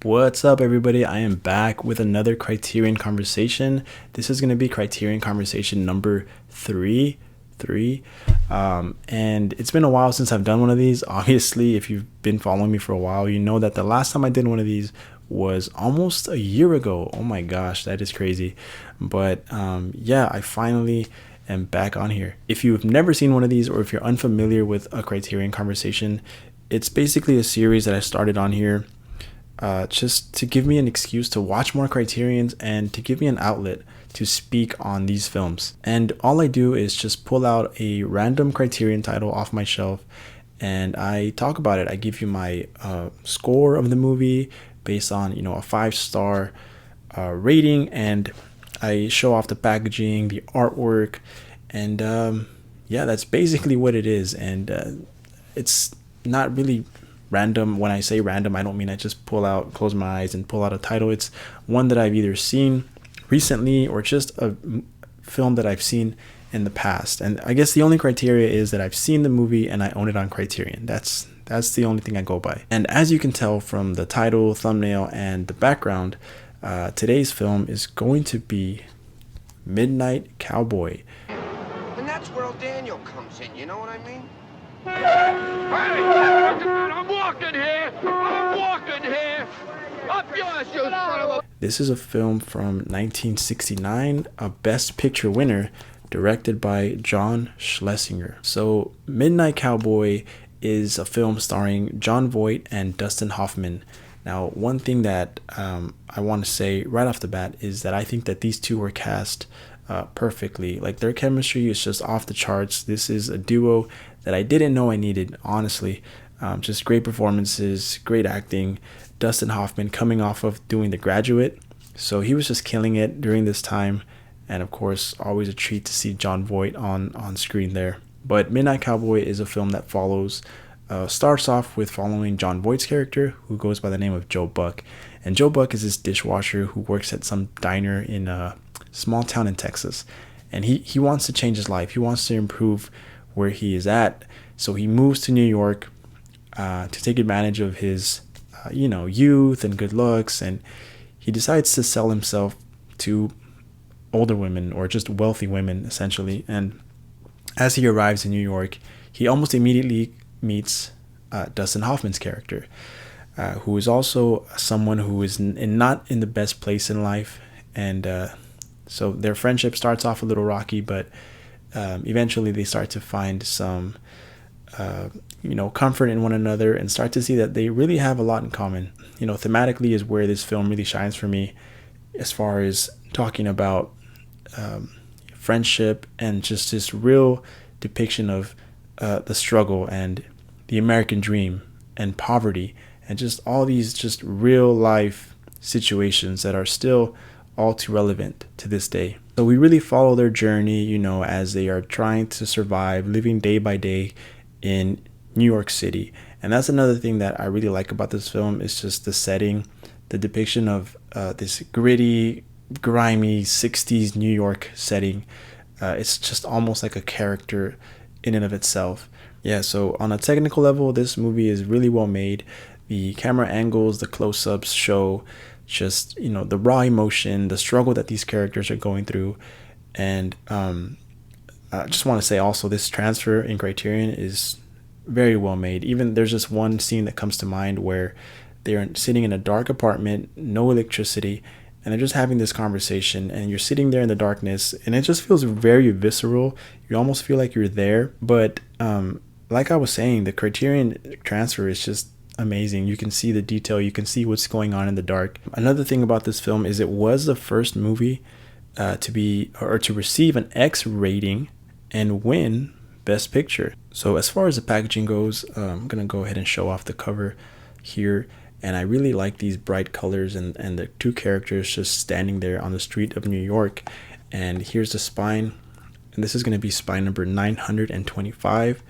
What's up, everybody? I am back with another Criterion conversation. This is going to be Criterion conversation number three. And it's been a while since I've done one of these. Obviously, if you've been following me for a while, you know that the last time I did one of these was almost a year ago. Oh my gosh, that is crazy. But yeah, I finally am back on here. If you've never seen one of these, or if you're unfamiliar with a Criterion conversation, it's basically a series that I started on here just to give me an excuse to watch more Criterions and to give me an outlet to speak on these films. And all I do is just pull out a random Criterion title off my shelf and I talk about it. I give you my score of the movie based on, a 5-star rating, and I show off the packaging, the artwork, and yeah, that's basically what it is. And it's not really random. When I say random, I don't mean I just close my eyes and pull out a title. It's one that I've either seen recently or just a film that I've seen in the past. And I guess the only criteria is that I've seen the movie and I own it on Criterion. That's the only thing I go by. And as you can tell from the title, thumbnail, and the background, today's film is going to be Midnight Cowboy. And that's where old Daniel comes in, you know what I mean? I'm walking here! Up yours, you son of a... This is a film from 1969, a Best Picture winner, directed by John Schlesinger. So Midnight Cowboy is a film starring Jon Voight and Dustin Hoffman. Now, one thing that I want to say right off the bat is that I think that these two were cast perfectly. Like, their chemistry is just off the charts. This is a duo that I didn't know I needed, honestly. Just great performances, great acting. Dustin Hoffman coming off of doing The Graduate, so he was just killing it during this time. And of course, always a treat to see Jon Voight on screen there. But Midnight Cowboy is a film that starts off with following Jon Voight's character, who goes by the name of Joe Buck. And Joe Buck is this dishwasher who works at some diner in a small town in Texas. And he wants to change his life. He wants to improve where he is at. So he moves to New York to take advantage of his youth and good looks. And he decides to sell himself to older women, or just wealthy women, essentially. And as he arrives in New York, he almost immediately meets Dustin Hoffman's character, who is also someone who is not in the best place in life. And so their friendship starts off a little rocky, but eventually they start to find some comfort in one another and start to see that they really have a lot in common. Thematically is where this film really shines for me, as far as talking about friendship and just this real depiction of the struggle and the American dream and poverty, and just all these just real life situations that are still all too relevant to this day. So we really follow their journey, as they are trying to survive, living day by day in New York City. And that's another thing that I really like about this film, is just the setting, the depiction of this gritty, grimy 60s New York setting. It's just almost like a character in and of itself. Yeah, so on a technical level, this movie is really well made. The camera angles, the close-ups show just, the raw emotion, the struggle that these characters are going through. And I just want to say also, this transfer in Criterion is very well made. Even there's just one scene that comes to mind where they're sitting in a dark apartment, no electricity, and they're just having this conversation, and you're sitting there in the darkness, and it just feels very visceral. You almost feel like you're there. But like I was saying, the Criterion transfer is just amazing. You can see the detail, you can see what's going on in the dark. Another thing about this film is it was the first movie to receive an X rating and win Best Picture. So as far as the packaging goes, I'm gonna go ahead and show off the cover here. And I really like these bright colors and the two characters just standing there on the street of New York. And here's the spine, and this is going to be spine number 925.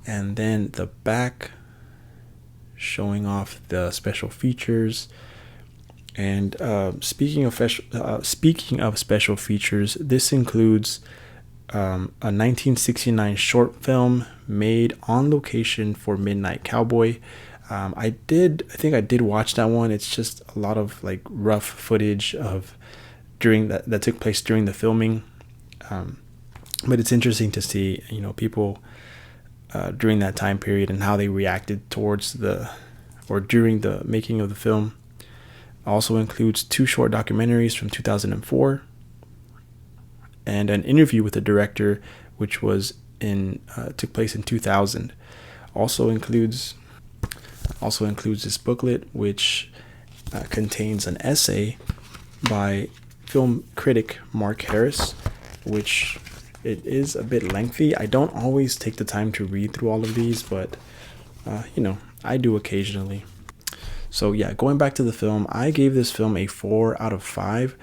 And then the back showing off the special features. And speaking of special features, this includes a 1969 short film made on location for Midnight Cowboy. I think I did watch that one. It's just a lot of like rough footage of during that took place during the filming. But it's interesting to see, people during that time period and how they reacted towards during the making of the film. Also includes 2 short documentaries from 2004 and an interview with the director, which was took place in 2000. Also includes this booklet, which contains an essay by film critic Mark Harris, which it is a bit lengthy. I don't always take the time to read through all of these, but I do occasionally. So yeah, going back to the film, I gave this film a 4 out of 5.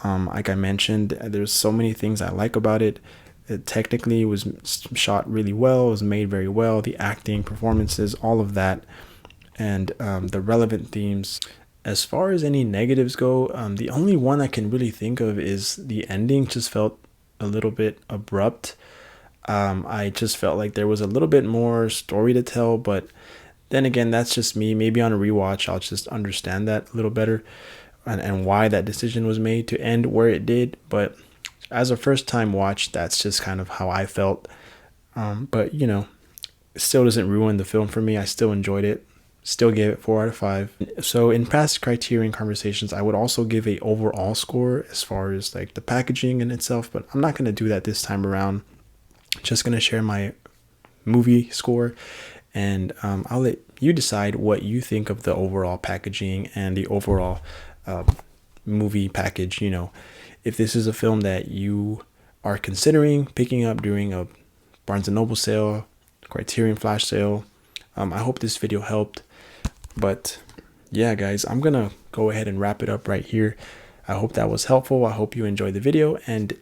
Like I mentioned, there's so many things I like about it. It technically was shot really well, it was made very well, the acting, performances, all of that, and the relevant themes. As far as any negatives go, the only one I can really think of is the ending just felt a little bit abrupt. I just felt like there was a little bit more story to tell, but then again, that's just me. Maybe on a rewatch, I'll just understand that a little better and why that decision was made to end where it did. But as a first time watch, that's just kind of how I felt. But it still doesn't ruin the film for me. I still enjoyed it. Still gave it 4 out of 5. So in past Criterion conversations, I would also give a overall score as far as like the packaging in itself, but I'm not going to do that this time around. Just going to share my movie score, and I'll let you decide what you think of the overall packaging and the overall movie package. If this is a film that you are considering picking up during a Barnes & Noble sale, Criterion flash sale, I hope this video helped. But yeah, guys, I'm going to go ahead and wrap it up right here. I hope that was helpful. I hope you enjoyed the video, and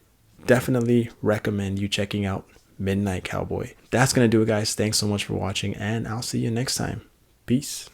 definitely recommend you checking out Midnight Cowboy. That's going to do it, guys. Thanks so much for watching, and I'll see you next time. Peace.